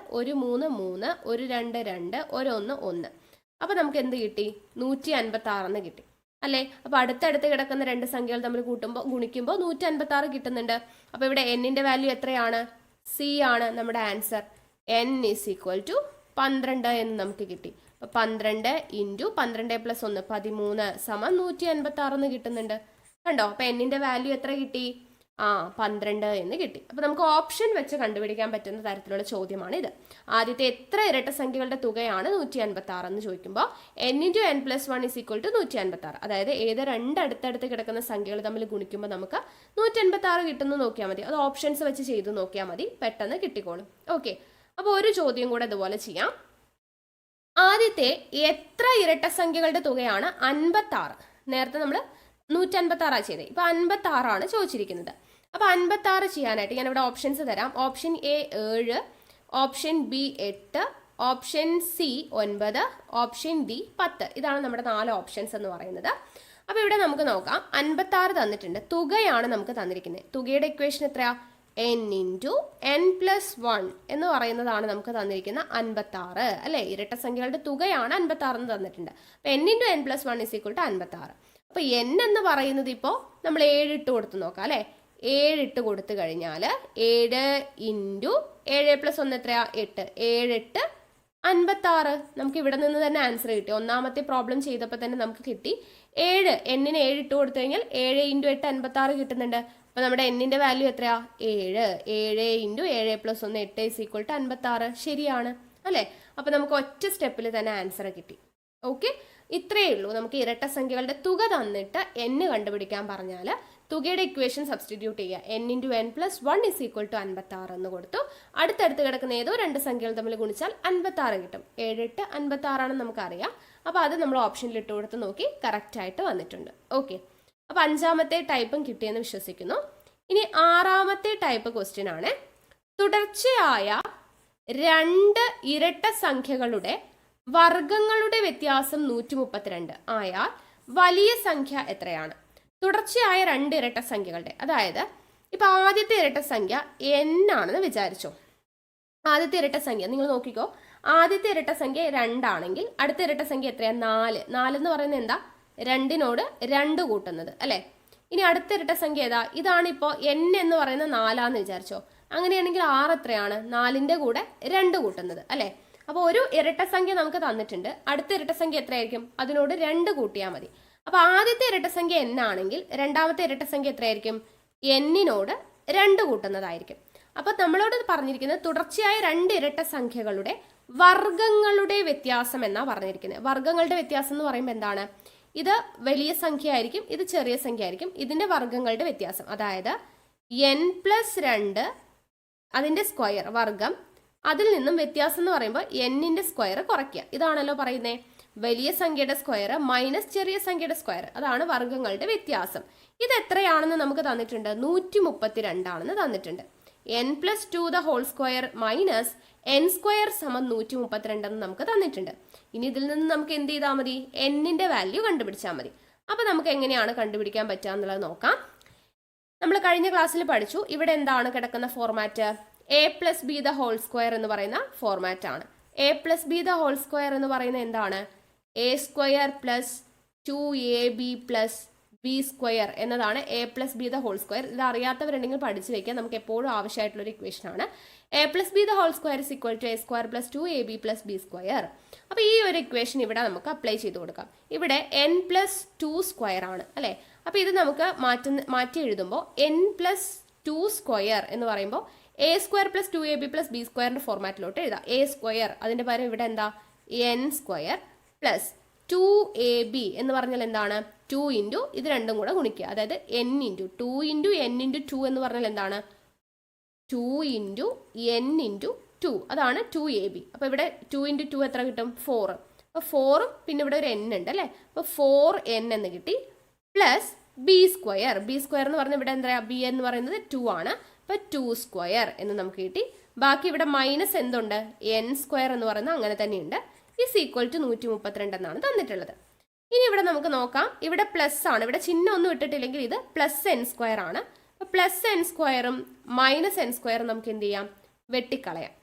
1 3 3, 1 2 2, 1 1 1. അപ്പോൾ നമുക്ക് എന്ത് കിട്ടി? 156 എന്ന് കിട്ടി അല്ലേ. അപ്പോൾ അടുത്തടുത്ത് കിടക്കുന്ന രണ്ട് സംഖ്യകൾ തമ്മിൽ ഗുണിക്കുമ്പോൾ 156 കിട്ടുന്നുണ്ട്. അപ്പോൾ ഇവിടെ എന്നിൻ്റെ വാല്യൂ എത്രയാണ്? C ആണ് നമ്മുടെ answer. n is equal to 12 എന്ന് നമുക്ക് കിട്ടി. അപ്പോൾ 12 ഇൻറ്റു 12 പ്ലസ് 1 13 സമം 156 എന്ന് കിട്ടുന്നുണ്ട്. കണ്ടോ? അപ്പോൾ എന്നിൻ്റെ വാല്യൂ എത്ര കിട്ടി? 12 എന്ന് കിട്ടി. അപ്പോൾ നമുക്ക് ഓപ്ഷൻ വെച്ച് കണ്ടുപിടിക്കാൻ പറ്റുന്ന തരത്തിലുള്ള ചോദ്യമാണ് ഇത്. ആദ്യത്തെ എത്ര ഇരട്ട സംഖ്യകളുടെ തുകയാണ് 156 എന്ന് ചോദിക്കുമ്പോൾ n into n plus 1 is equal to 156. അതായത് ഏത് രണ്ട് അടുത്തടുത്ത് കിടക്കുന്ന സംഖ്യകൾ തമ്മിൽ ഗുണിക്കുമ്പോൾ നമുക്ക് 156 കിട്ടുന്നു നോക്കിയാൽ മതി. അത് ഓപ്ഷൻസ് വെച്ച് ചെയ്ത് നോക്കിയാൽ മതി, പെട്ടെന്ന് കിട്ടിക്കോളും. ഓക്കെ, അപ്പോൾ ഒരു ചോദ്യം കൂടെ ഇതുപോലെ ചെയ്യാം. ആദ്യത്തെ എത്ര ഇരട്ട സംഖ്യകളുടെ തുകയാണ് 56? നേരത്തെ നമ്മൾ 156 ചെയ്തത്. ഇപ്പോൾ 56 ആണ് ചോദിച്ചിരിക്കുന്നത്. അപ്പോൾ 56 ചെയ്യാനായിട്ട് ഞാനിവിടെ ഓപ്ഷൻസ് തരാം. Option A 7, option B 8, option C 9, option D 10. ഇതാണ് നമ്മുടെ 4 ഓപ്ഷൻസ് എന്ന് പറയുന്നത്. അപ്പോൾ ഇവിടെ നമുക്ക് നോക്കാം. 56 തന്നിട്ടുണ്ട്. തുകയാണ് നമുക്ക് തന്നിരിക്കുന്നത്. തുകയുടെ ഇക്വേഷൻ എത്രയാ? n ഇൻറ്റു n പ്ലസ് 1 എന്ന് പറയുന്നതാണ് നമുക്ക് തന്നിരിക്കുന്ന 56 അല്ലേ. ഇരട്ട സംഖ്യകളുടെ തുകയാണ് 56 എന്ന് തന്നിട്ടുണ്ട്. അപ്പോൾ n into n plus 1 is equal to 56. അപ്പോൾ n എന്ന് പറയുന്നത് ഇപ്പോൾ നമ്മൾ 7 ഇട്ട് കൊടുത്ത് നോക്കാം അല്ലേ. 7 ഇട്ട് കൊടുത്തു കഴിഞ്ഞാൽ 7 ഇൻറ്റു 7 പ്ലസ് 1 എത്രയാ? 8. 7 8 56. നമുക്ക് ഇവിടെ നിന്ന് തന്നെ ആൻസർ കിട്ടി. ഒന്നാമത്തെ പ്രോബ്ലം ചെയ്തപ്പോൾ തന്നെ നമുക്ക് കിട്ടി. 7 എന്നിന് 7 ഇട്ട് കൊടുത്തു കഴിഞ്ഞാൽ 7 ഇൻറ്റു 8 56 കിട്ടുന്നുണ്ട്. അപ്പോൾ നമ്മുടെ എന്നിൻ്റെ വാല്യൂ എത്രയാ? 7. 7 into 7 plus 1 8 is equal to 56. ശരിയാണ് അല്ലേ. അപ്പോൾ നമുക്ക് ഒറ്റ സ്റ്റെപ്പിൽ തന്നെ ആൻസർ കിട്ടി. ഓക്കെ, ഇത്രയേ ഉള്ളൂ. നമുക്ക് ഇരട്ട സംഖ്യകളുടെ തുക തന്നിട്ട് n കണ്ടുപിടിക്കാൻ പറഞ്ഞാൽ തുകയുടെ ഇക്വേഷൻ സബ്സ്റ്റിറ്റ്യൂട്ട് ചെയ്യുക. n into n plus 1 is equal to 56 എന്ന് കൊടുത്തു. അടുത്തടുത്ത് കിടക്കുന്ന ഏതോ രണ്ട് സംഖ്യകൾ തമ്മിൽ ഗുണിച്ചാൽ 56 കിട്ടും. 7 8 56 ആണെന്ന് നമുക്കറിയാം. അപ്പോൾ അത് നമ്മൾ ഓപ്ഷനിൽ ഇട്ട് കൊടുത്ത് നോക്കി കറക്റ്റായിട്ട് വന്നിട്ടുണ്ട്. ഓക്കെ, അപ്പോൾ 5ാമത്തെ ടൈപ്പും കിട്ടിയെന്ന് വിശ്വസിക്കുന്നു. ഇനി 6ാമത്തെ ടൈപ്പ് ക്വസ്റ്റ്യൻ ആണ്. തുടർച്ചയായ രണ്ട് ഇരട്ട സംഖ്യകളുടെ വർഗങ്ങളുടെ വ്യത്യാസം 132 ആയാൽ വലിയ സംഖ്യ എത്രയാണ്? തുടർച്ചയായ രണ്ട് ഇരട്ട സംഖ്യകളുടെ, അതായത് ഇപ്പൊ ആദ്യത്തെ ഇരട്ട സംഖ്യ n ആണെന്ന് വിചാരിച്ചോ. ആദ്യത്തെ ഇരട്ട സംഖ്യ നിങ്ങൾ നോക്കിക്കോ. ആദ്യത്തെ ഇരട്ട സംഖ്യ 2 ആണെങ്കിൽ അടുത്ത ഇരട്ട സംഖ്യ എത്രയാ? 4. 4 എന്ന് പറയുന്നത് എന്താ? 2നോട് 2 കൂട്ടുന്നത് അല്ലേ. ഇനി അടുത്ത ഇരട്ട സംഖ്യ ഏതാ? ഇതാണിപ്പോൾ n എന്ന് പറയുന്നത് 4 വിചാരിച്ചോ. അങ്ങനെയാണെങ്കിൽ 6 എത്രയാണ്? 4ന്റെ കൂടെ 2 കൂട്ടുന്നത് അല്ലേ. അപ്പോൾ ഒരു ഇരട്ട സംഖ്യ നമുക്ക് തന്നിട്ടുണ്ട്. അടുത്ത ഇരട്ട സംഖ്യ എത്രയായിരിക്കും? അതിനോട് 2 കൂട്ടിയാൽ മതി. അപ്പോൾ ആദ്യത്തെ ഇരട്ടസംഖ്യ n ആണെങ്കിൽ രണ്ടാമത്തെ ഇരട്ടസംഖ്യ എത്രയായിരിക്കും? n-നോട് 2 കൂട്ടുന്നതായിരിക്കും. അപ്പോൾ നമ്മളോട് പറഞ്ഞിരിക്കുന്നത് തുടർച്ചയായ രണ്ട് ഇരട്ടസംഖ്യകളുടെ വർഗങ്ങളുടെ വ്യത്യാസം എന്നാണ് പറഞ്ഞിരിക്കുന്നത്. വർഗങ്ങളുടെ വ്യത്യാസം എന്ന് പറയുമ്പോൾ എന്താണ്? ഇത് വലിയ സംഖ്യ ആയിരിക്കും, ഇത് ചെറിയ സംഖ്യ ആയിരിക്കും. ഇതിൻ്റെ വർഗങ്ങളുടെ വ്യത്യാസം, അതായത് n+2 അതിൻ്റെ സ്ക്വയർ വർഗം, അതിൽ നിന്നും വ്യത്യാസം എന്ന് പറയുമ്പോൾ n-ന്റെ സ്ക്വയർ കുറയ്ക്കുക. ഇതാണല്ലോ പറയുന്നത്. വലിയ സംഖ്യയുടെ സ്ക്വയർ മൈനസ് ചെറിയ സംഖ്യയുടെ സ്ക്വയർ, അതാണ് വർഗങ്ങളുടെ വ്യത്യാസം. ഇത് എത്രയാണെന്ന് നമുക്ക് തന്നിട്ടുണ്ട്? 132 ആണെന്ന് തന്നിട്ടുണ്ട്. n+2 the whole square minus n square സമം 132 എന്ന് നമുക്ക് തന്നിട്ടുണ്ട്. ഇനി ഇതിൽ നിന്ന് നമുക്ക് എന്ത് ചെയ്താൽ മതി? n-ന്റെ വാല്യൂ കണ്ടുപിടിച്ചാൽ മതി. അപ്പോൾ നമുക്ക് എങ്ങനെയാണ് കണ്ടുപിടിക്കാൻ പറ്റുക എന്നുള്ളത് നോക്കാം. നമ്മൾ കഴിഞ്ഞ ക്ലാസ്സിൽ പഠിച്ചു. ഇവിടെ എന്താണ് കിടക്കുന്ന format? a+b the whole square എന്ന് പറയുന്ന ഫോർമാറ്റ് ആണ്. a+b ദ ഹോൾ സ്ക്വയർ എന്ന് പറയുന്നത് എന്താണ്? a² + 2ab + b സ്ക്വയർ എന്നതാണ് a+b ദ ഹോൾ സ്ക്വയർ. ഇത് അറിയാത്തവരുണ്ടെങ്കിൽ പഠിച്ചു വെക്കുക. നമുക്ക് എപ്പോഴും ആവശ്യമായിട്ടുള്ളൊരു ഇക്വേഷൻ ആണ്. a+b the whole square = a² + 2ab + b square. അപ്പോൾ ഈ ഒരു ഇക്വേഷൻ ഇവിടെ നമുക്ക് അപ്ലൈ ചെയ്ത് കൊടുക്കാം. ഇവിടെ n+2 സ്ക്വയർ ആണ് അല്ലേ? അപ്പോൾ ഇത് നമുക്ക് മാറ്റി എഴുതുമ്പോൾ n+2 സ്ക്വയർ എന്ന് പറയുമ്പോൾ a² + 2ab + b സ്ക്വയറിന്റെ ഫോർമാറ്റിലോട്ട് എഴുതാം. a² അതിന്റെ പകരം ഇവിടെ എന്താ? n² + 2ab എന്ന് പറഞ്ഞാൽ എന്താണ്? 2 × ഇത് രണ്ടും കൂടെ ഗുണിക്കുക, അതായത് n × 2 × n × 2 എന്ന് പറഞ്ഞാൽ എന്താണ്? 2 × n × 2, അതാണ് 2ab. അപ്പോൾ ഇവിടെ 2 × 2 എത്ര കിട്ടും? 4. അപ്പോൾ 4 പിന്നെ ഇവിടെ ഒരു n ഉണ്ട് അല്ലേ? അപ്പോൾ 4n എന്ന് കിട്ടി plus b square. b square എന്ന് പറഞ്ഞാൽ ഇവിടെ എന്താ? b എന്ന് പറയുന്നത് 2 ആണ്. അപ്പോൾ 2 സ്ക്വയർ എന്ന് നമുക്ക് കിട്ടി. ബാക്കി ഇവിടെ മൈനസ് എന്തുണ്ട്? n സ്ക്വയർ എന്ന് പറയുന്നത് അങ്ങനെ തന്നെയുണ്ട്. = 132 എന്നാണ് തന്നിട്ടുള്ളത്. ഇനി ഇവിടെ നമുക്ക് നോക്കാം. ഇവിടെ പ്ലസ് ആണ്, ഇവിടെ ചിഹ്നം ഒന്നും ഇട്ടിട്ടില്ലെങ്കിൽ ഇത് +n² ആണ്. അപ്പോൾ +n² -n² നമുക്ക് എന്ത് ചെയ്യാം? വെട്ടിക്കളയാം.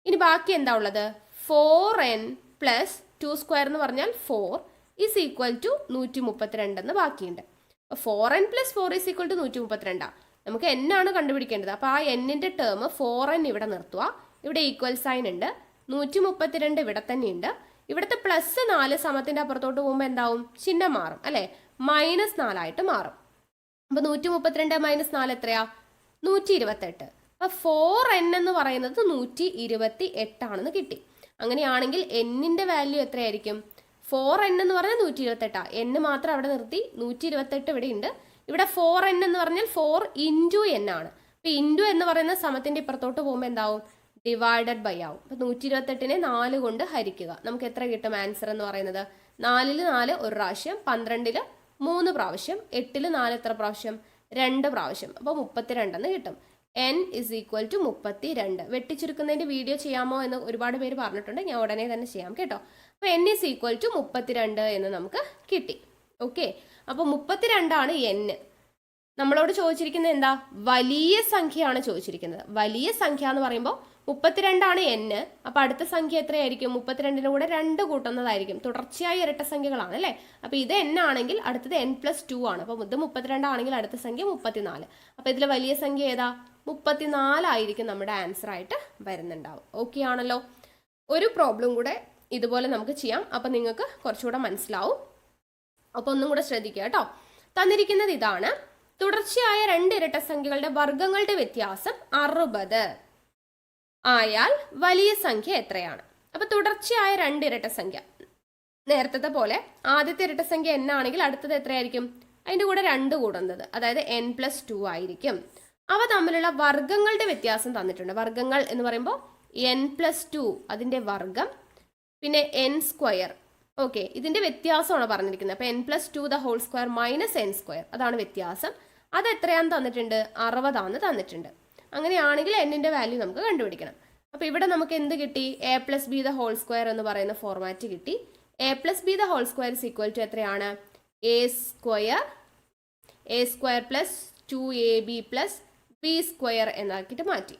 ഇനി ബാക്കി എന്താ ഉള്ളത്? 4n + 2² എന്ന് പറഞ്ഞാൽ 4 = 132 എന്ന് ബാക്കിയുണ്ട്. അപ്പോൾ 4n + 4 = 132. നമുക്ക് n ആണ് കണ്ടുപിടിക്കേണ്ടത്. അപ്പോൾ ആ n-ന്റെ ടേം 4n ഇവിടെ നിർത്തുക. ഇവിടെ ഈക്വൽ സൈൻ ഉണ്ട്. 132 ഇവിടെ തന്നെയുണ്ട്. ഇവിടുത്തെ +4 സമത്തിന്റെ അപ്പുറത്തോട്ട് പോകുമ്പോൾ എന്താവും? ചിഹ്നം മാറും അല്ലേ? -4 ആയിട്ട് മാറും. അപ്പോൾ 132 - 4 എത്രയാ? 128. അപ്പോൾ 4n എന്ന് പറയുന്നത് 128 ആണെന്ന് കിട്ടി. അങ്ങനെയാണെങ്കിൽ n-ന്റെ വാല്യൂ എത്രയായിരിക്കും? 4n എന്ന് പറഞ്ഞാൽ 128. n മാത്രം അവിടെ നിർത്തി, 128 ഇവിടെ ഉണ്ട്. ഇവിടെ 4n എന്ന് പറഞ്ഞാൽ 4 × n ആണ്. അപ്പോൾ ഇൻറ്റു എന്ന് പറയുന്ന സമത്തിന്റെ ഇപ്പുറത്തോട്ട് പോകുമ്പോൾ എന്താവും? ഡിവൈഡഡ് ബൈ ആവും. അപ്പോൾ 128നെ 4 കൊണ്ട് ഹരിക്കുക. നമുക്ക് എത്ര കിട്ടും ആൻസർ എന്ന് പറയുന്നത്? 4 ൽ 4 ഒരു പ്രാവശ്യം, 12 ൽ 3 പ്രാവശ്യം, 8 ൽ 4 എത്ര പ്രാവശ്യം? 2 പ്രാവശ്യം. അപ്പോൾ 32 എന്ന് കിട്ടും. n = 32. വെട്ടിച്ചുരുക്കുന്നതിൻ്റെ വീഡിയോ ചെയ്യാമോ എന്ന് ഒരുപാട് പേര് പറഞ്ഞിട്ടുണ്ട്. ഞാൻ ഉടനെ തന്നെ ചെയ്യാം കേട്ടോ. അപ്പോൾ n = 32 എന്ന് നമുക്ക് കിട്ടി. ഓക്കെ, അപ്പോൾ 32 ആണ് n. നമ്മളോട് ചോദിച്ചിരിക്കുന്നത് എന്താ? വലിയ സംഖ്യയാണ് ചോദിച്ചിരിക്കുന്നത്. വലിയ സംഖ്യ എന്ന് പറയുമ്പോൾ 32 ആണ് n. അപ്പോൾ അടുത്ത സംഖ്യ എത്രയായിരിക്കും? 32ന്റെ കൂടെ 2 കൂട്ടുന്നതായിരിക്കും. തുടർച്ചയായ ഇരട്ട സംഖ്യകളാണ് അല്ലേ? അപ്പോൾ ഇത് n ആണെങ്കിൽ അടുത്തത് n+2 ആണ്. അപ്പോൾ ഇത് 32 ആണെങ്കിൽ അടുത്ത സംഖ്യ 34. അപ്പോൾ ഇതിലെ വലിയ സംഖ്യ ഏതാ? 34 ആയിരിക്കും നമ്മുടെ ആൻസർ ആയിട്ട് വരുന്നുണ്ടാവും. ഓക്കെ ആണല്ലോ? ഒരു പ്രോബ്ലം കൂടെ ഇതുപോലെ നമുക്ക് ചെയ്യാം. അപ്പോൾ നിങ്ങൾക്ക് കുറച്ചുകൂടെ മനസ്സിലാവും. അപ്പോൾ ഒന്നും കൂടെ ശ്രദ്ധിക്കുക കേട്ടോ. തന്നിരിക്കുന്നത് ഇതാണ്. തുടർച്ചയായ രണ്ട് ഇരട്ട സംഖ്യകളുടെ വർഗങ്ങളുടെ വ്യത്യാസം 60 ആയാൽ വലിയ സംഖ്യ എത്രയാണ്? അപ്പോൾ തുടർച്ചയായ രണ്ട് ഇരട്ട സംഖ്യ, നേരത്തെ പോലെ ആദ്യത്തെ ഇരട്ട സംഖ്യ n ആണെങ്കിൽ അടുത്തത് എത്രയായിരിക്കും? അതിൻ്റെ കൂടെ 2 കൂടുന്നത്, അതായത് n+2 ആയിരിക്കും. അവ തമ്മിലുള്ള വർഗങ്ങളുടെ വ്യത്യാസം തന്നിട്ടുണ്ട്. വർഗങ്ങൾ എന്ന് പറയുമ്പോൾ n+2 അതിൻ്റെ വർഗം, പിന്നെ n². ഓക്കെ, ഇതിൻ്റെ വ്യത്യാസമാണ് പറഞ്ഞിരിക്കുന്നത്. അപ്പോൾ n+2 the whole square -n², അതാണ് വ്യത്യാസം. അത് എത്രയാണെന്ന് തന്നിട്ടുണ്ട്? 60 ആണെന്ന് തന്നിട്ടുണ്ട്. അങ്ങനെയാണെങ്കിൽ n-ന്റെ വാല്യൂ നമുക്ക് കണ്ടുപിടിക്കണം. അപ്പോൾ ഇവിടെ നമുക്ക് എന്ത് കിട്ടി? a+b ദ ഹോൾ സ്ക്വയർ എന്ന് പറയുന്ന ഫോർമാറ്റ് കിട്ടി. a+b ദ ഹോൾ സ്ക്വയർ = എത്രയാണ്? a² + 2ab + b സ്ക്വയർ എന്നാക്കിയിട്ട് മാറ്റി.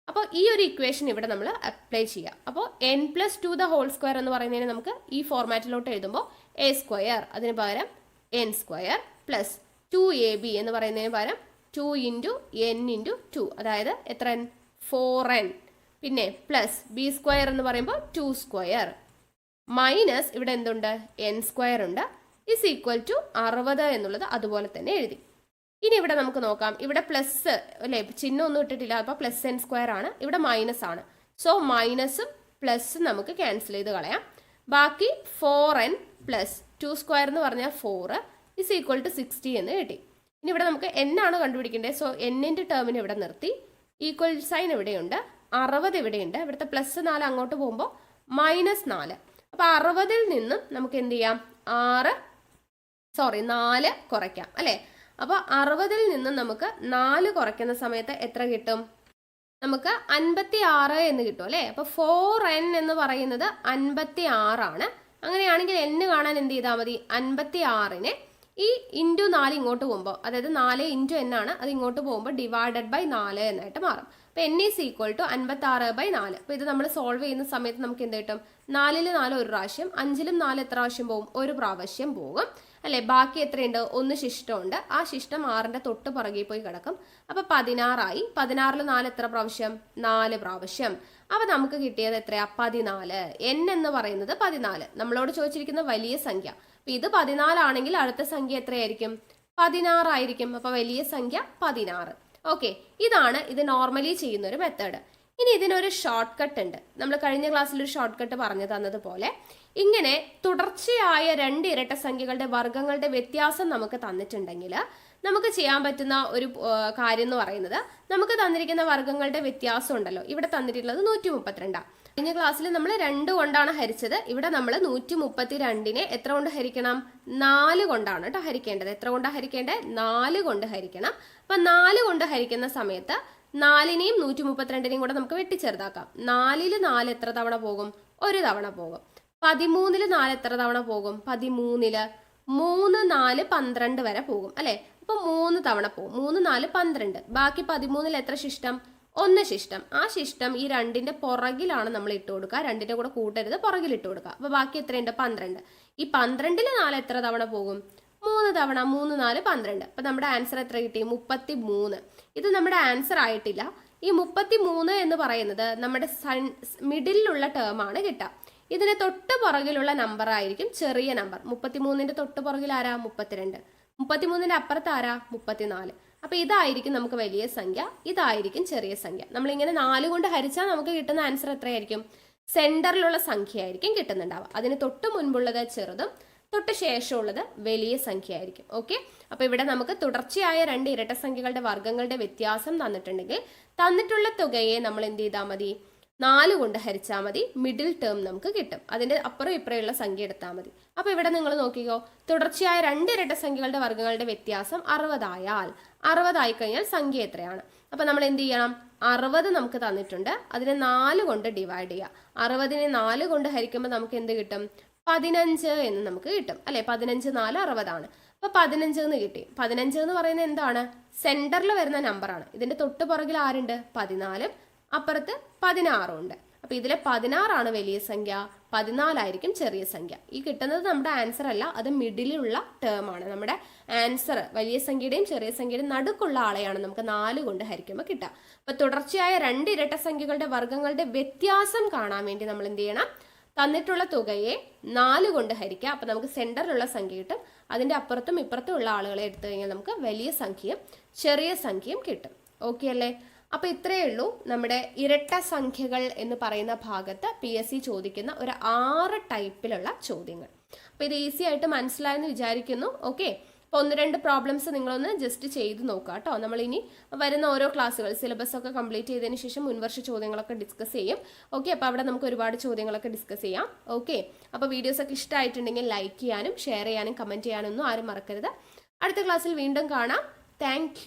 അപ്പോൾ ഈ ഒരു ഇക്വേഷൻ ഇവിടെ നമ്മൾ അപ്ലൈ ചെയ്യുക. അപ്പോൾ n+2 ദ ഹോൾ സ്ക്വയർ എന്ന് പറയുന്നതിന് നമുക്ക് ഈ ഫോർമാറ്റിലോട്ട് എഴുതുമ്പോൾ a² അതിന് പകരം n² + 2ab എന്ന് പറയുന്നതിന് പകരം 2 × n × 2, അതായത് എത്ര? 4n. പിന്നെ പ്ലസ് b² എന്ന് പറയുമ്പോൾ 2² മൈനസ് ഇവിടെ എന്തുണ്ട്? n² ഉണ്ട്. ഇസ് ഈക്വൽ ടു 60 എന്നുള്ളത് അതുപോലെ തന്നെ എഴുതി. ഇനി ഇവിടെ നമുക്ക് നോക്കാം, ഇവിടെ പ്ലസ് അല്ലേ, ചിഹ്നം ഒന്നും ഇട്ടിട്ടില്ല, അപ്പോൾ പ്ലസ് n സ്ക്വയർ ആണ്, ഇവിടെ മൈനസ് ആണ്. സോ മൈനസും പ്ലസും നമുക്ക് ക്യാൻസൽ ചെയ്ത് കളയാം. ബാക്കി 4n പ്ലസ് 2 സ്ക്വയർ എന്ന് പറഞ്ഞാൽ 4 ഇസ് ഈക്വൽ ടു 60 എന്ന് കിട്ടി. ഇനി ഇവിടെ നമുക്ക് n ആണ് കണ്ടുപിടിക്കേണ്ടത്. സോ n-ന്റെ ടേമിന് ഇവിടെ നിർത്തി, ഈക്വൽ സൈൻ ഇവിടെയുണ്ട്, 60 ഇവിടെയുണ്ട്, ഇവിടുത്തെ പ്ലസ് 4 അങ്ങോട്ട് പോകുമ്പോൾ -4. അപ്പോൾ 60-ൽ നിന്നും നമുക്ക് എന്ത് ചെയ്യാം, 4 കുറയ്ക്കാം അല്ലേ. അപ്പോൾ 60-ൽ നിന്നും നമുക്ക് 4 കുറയ്ക്കുന്ന സമയത്ത് എത്ര കിട്ടും, നമുക്ക് 56 എന്ന് കിട്ടും അല്ലേ. അപ്പോൾ 4n എന്ന് പറയുന്നത് 56 ആണ്. അങ്ങനെയാണെങ്കിൽ n കാണാൻ എന്ത് ചെയ്താൽ മതി, 56-നെ ഈ ഇൻറ്റു 4 ഇങ്ങോട്ട് പോകുമ്പോൾ, അതായത് 4 ഇൻറ്റു n ആണ്, അത് ഇങ്ങോട്ട് പോകുമ്പോൾ ഡിവൈഡഡ് ബൈ 4 എന്നായിട്ട് മാറും. അപ്പോൾ n ഈസ് ഈക്വൽ ടു 56/4. അപ്പോൾ ഇത് നമ്മൾ സോൾവ് ചെയ്യുന്ന സമയത്ത് നമുക്ക് എന്ത് കിട്ടും, 4-ൽ 4 ഒരു പ്രാവശ്യം, 5-ലും 4 എത്ര പ്രാവശ്യം പോകും, ഒരു പ്രാവശ്യം പോകും അല്ലേ. ബാക്കി എത്രയുണ്ട്, 1 ശിഷ്ടമുണ്ട്, ആ ശിഷ്ടം 6-ന്റെ തൊട്ട് പുറകെ പോയി കിടക്കും. അപ്പോൾ 16 ആയി. 16-ൽ 4 എത്ര പ്രാവശ്യം, 4 പ്രാവശ്യം. അപ്പോൾ നമുക്ക് കിട്ടിയത് എത്രയാ, 14. n എന്ന് പറയുന്നത് 14. നമ്മളോട് ചോദിച്ചിരിക്കുന്ന വലിയ സംഖ്യ. അപ്പോൾ ഇത് 14 ആണെങ്കിൽ അടുത്ത സംഖ്യ എത്രയായിരിക്കും, 16 ആയിരിക്കും. അപ്പോൾ വലിയ സംഖ്യ 16. ഓക്കെ, ഇതാണ് ഇത് നോർമലി ചെയ്യുന്ന ഒരു മെത്തേഡ്. ഇനി ഇതിനൊരു ഷോർട്ട് കട്ട് ഉണ്ട്. നമ്മൾ കഴിഞ്ഞ ക്ലാസ്സിൽ ഒരു ഷോർട്ട് കട്ട് പറഞ്ഞു തന്നതുപോലെ ഇങ്ങനെ തുടർച്ചയായ 2 ഇരട്ട സംഖ്യകളുടെ വർഗ്ഗങ്ങളുടെ വ്യത്യാസം നമുക്ക് തന്നിട്ടുണ്ടെങ്കിൽ നമുക്ക് ചെയ്യാൻ പറ്റുന്ന ഒരു കാര്യം എന്ന് പറയുന്നത്, നമുക്ക് തന്നിരിക്കുന്ന വർഗ്ഗങ്ങളുടെ വ്യത്യാസം ഉണ്ടല്ലോ, ഇവിടെ തന്നിട്ടുള്ളത് 132. കഴിഞ്ഞ ക്ലാസ്സിൽ നമ്മൾ 2 കൊണ്ടാണ് ഹരിച്ചത്. ഇവിടെ നമ്മൾ 132-നെ എത്ര കൊണ്ട് ഹരിക്കണം, 4 കൊണ്ടാണ് കേട്ടോ ഹരിക്കേണ്ടത്. എത്ര കൊണ്ടാണ് ഹരിക്കേണ്ടത്, 4 കൊണ്ട് ഹരിക്കണം. അപ്പം 4 കൊണ്ട് ഹരിക്കുന്ന സമയത്ത് 4-നെയും 132-നെയും കൂടെ നമുക്ക് വെട്ടിച്ചെറുതാക്കാം. 4-ൽ 4 എത്ര തവണ പോകും, ഒരു തവണ പോകും. 13-ൽ 4 എത്ര തവണ പോകും, 13-ൽ 3 4 12 വരെ പോകും അല്ലേ. അപ്പോൾ 3 തവണ പോകും. 3 4 12. ബാക്കി 13-ൽ എത്ര ശിഷ്ടം, 1 ശിഷ്ടം. ആ ശിഷ്ടം ഈ 2-ന്റെ പുറകിലാണ് നമ്മൾ ഇട്ട് കൊടുക്കുക. 2-ന്റെ കൂടെ കൂട്ടരുത്, പുറകിൽ ഇട്ട് കൊടുക്കുക. അപ്പോൾ ബാക്കി എത്രയുണ്ട്, 12. ഈ 12-ൽ 4 എത്ര തവണ പോകും, 3 തവണ. 3 4 12. അപ്പം നമ്മുടെ ആൻസർ എത്ര കിട്ടി, 33. ഇത് നമ്മുടെ ആൻസർ ആയിട്ടില്ല. ഈ 33 എന്ന് പറയുന്നത് നമ്മുടെ മിഡിലുള്ള ടേം ആണ് കിട്ടുക. ഇതിന് തൊട്ട് പുറകിലുള്ള നമ്പർ ആയിരിക്കും ചെറിയ നമ്പർ. 33-ന്റെ തൊട്ട് പുറകിൽ ആരാ, 32. 33-ന്റെ അപ്പുറത്ത് ആരാ, 34. അപ്പോൾ ഇതായിരിക്കും നമുക്ക് വലിയ സംഖ്യ, ഇതായിരിക്കും ചെറിയ സംഖ്യ. നമ്മളിങ്ങനെ 4 കൊണ്ട് ഹരിച്ചാൽ നമുക്ക് കിട്ടുന്ന ആൻസർ എത്രയായിരിക്കും, സെന്ററിലുള്ള സംഖ്യ ആയിരിക്കും കിട്ടുന്നുണ്ടാവുക. അതിന് തൊട്ട് മുൻപുള്ളത് ചെറുതും തൊട്ട് ശേഷമുള്ളത് വലിയ സംഖ്യ ആയിരിക്കും. ഓക്കെ, അപ്പോൾ ഇവിടെ നമുക്ക് തുടർച്ചയായ 2 ഇരട്ട സംഖ്യകളുടെ വർഗ്ഗങ്ങളുടെ വ്യത്യാസം തന്നിട്ടുണ്ടെങ്കിൽ തന്നിട്ടുള്ള തുകയെ നമ്മൾ എന്ത് ചെയ്താൽ മതി, 4 കൊണ്ട് ഹരിച്ചാൽ മതി. മിഡിൽ ടേം നമുക്ക് കിട്ടും. അതിൻ്റെ അപ്പുറം ഇപ്പുറമുള്ള സംഖ്യ എടുത്താൽ മതി. അപ്പോൾ ഇവിടെ നിങ്ങൾ നോക്കിക്കോ, തുടർച്ചയായ 2 ഇരട്ട സംഖ്യകളുടെ വർഗ്ഗങ്ങളുടെ വ്യത്യാസം 60 ആയാൽ, 60 ആയി കഴിഞ്ഞാൽ സംഖ്യ എത്രയാണ്. അപ്പോൾ നമ്മൾ എന്ത് ചെയ്യണം, 60 നമുക്ക് തന്നിട്ടുണ്ട്, അതിനെ 4 കൊണ്ട് ഡിവൈഡ് ചെയ്യുക. 60-നെ 4 കൊണ്ട് ഹരിക്കുമ്പോൾ നമുക്ക് എന്ത് കിട്ടും, 15 എന്ന് നമുക്ക് കിട്ടും അല്ലേ. 15 4 60 അപ്പോൾ 15 എന്ന് കിട്ടി. 15 എന്ന് പറയുന്നത് എന്താണ്, സെന്ററിൽ വരുന്ന നമ്പറാണ്. ഇതിന്റെ തൊട്ട് പുറകിൽ ആരുണ്ട്, 14, അപ്പുറത്ത് 16 ഉണ്ട്. അപ്പോൾ ഇതിലെ 16 വലിയ സംഖ്യ, 14 ആയിരിക്കും ചെറിയ സംഖ്യ. ഈ കിട്ടുന്നത് നമ്മുടെ ആൻസർ അല്ല, അത് മിഡിലുള്ള ടേം ആണ്. നമ്മുടെ ആൻസർ വലിയ സംഖ്യയുടെയും ചെറിയ സംഖ്യയുടെയും നടുക്കുള്ള ആളെയാണ് നമുക്ക് 4 കൊണ്ട് ഹരിക്കുമ്പോൾ കിട്ടുക. അപ്പോൾ തുടർച്ചയായ 2 ഇരട്ട സംഖ്യകളുടെ വർഗ്ഗങ്ങളുടെ വ്യത്യാസം കാണാൻ വേണ്ടി നമ്മൾ എന്ത് ചെയ്യണം, തന്നിട്ടുള്ള തുകയെ 4 കൊണ്ട് ഹരിക്കുക. അപ്പോൾ നമുക്ക് സെന്ററിലുള്ള സംഖ്യ കിട്ടും. അതിൻ്റെ അപ്പുറത്തും ഇപ്പുറത്തും ഉള്ള ആളുകളെ എടുത്തു കഴിഞ്ഞാൽ നമുക്ക് വലിയ സംഖ്യയും ചെറിയ സംഖ്യയും കിട്ടും. ഓക്കെ അല്ലേ. അപ്പോൾ ഇത്രയേ ഉള്ളൂ നമ്മുടെ ഇരട്ട സംഖ്യകൾ എന്ന് പറയുന്ന ഭാഗത്ത് PSC ചോദിക്കുന്ന ഒരു 6 ടൈപ്പിലുള്ള ചോദ്യങ്ങൾ. അപ്പോൾ ഇത് ഈസി ആയിട്ട് മനസ്സിലായെന്ന് വിചാരിക്കുന്നു. ഓക്കെ, അപ്പോൾ 1-2 പ്രോബ്ലംസ് നിങ്ങളൊന്ന് ജസ്റ്റ് ചെയ്ത് നോക്കുക കേട്ടോ. നമ്മളിനി വരുന്ന ഓരോ ക്ലാസ്സുകൾ സിലബസ് ഒക്കെ കംപ്ലീറ്റ് ചെയ്തതിന് ശേഷം മുൻവർഷ ചോദ്യങ്ങളൊക്കെ ഡിസ്കസ് ചെയ്യും. ഓക്കെ, അപ്പോൾ അവിടെ നമുക്ക് ഒരുപാട് ചോദ്യങ്ങളൊക്കെ ഡിസ്കസ് ചെയ്യാം. ഓക്കെ, അപ്പോൾ വീഡിയോസൊക്കെ ഇഷ്ടമായിട്ടുണ്ടെങ്കിൽ ലൈക്ക് ചെയ്യാനും ഷെയർ ചെയ്യാനും കമൻറ്റ് ചെയ്യാനൊന്നും ആരും മറക്കരുത്. അടുത്ത ക്ലാസ്സിൽ വീണ്ടും കാണാം. താങ്ക്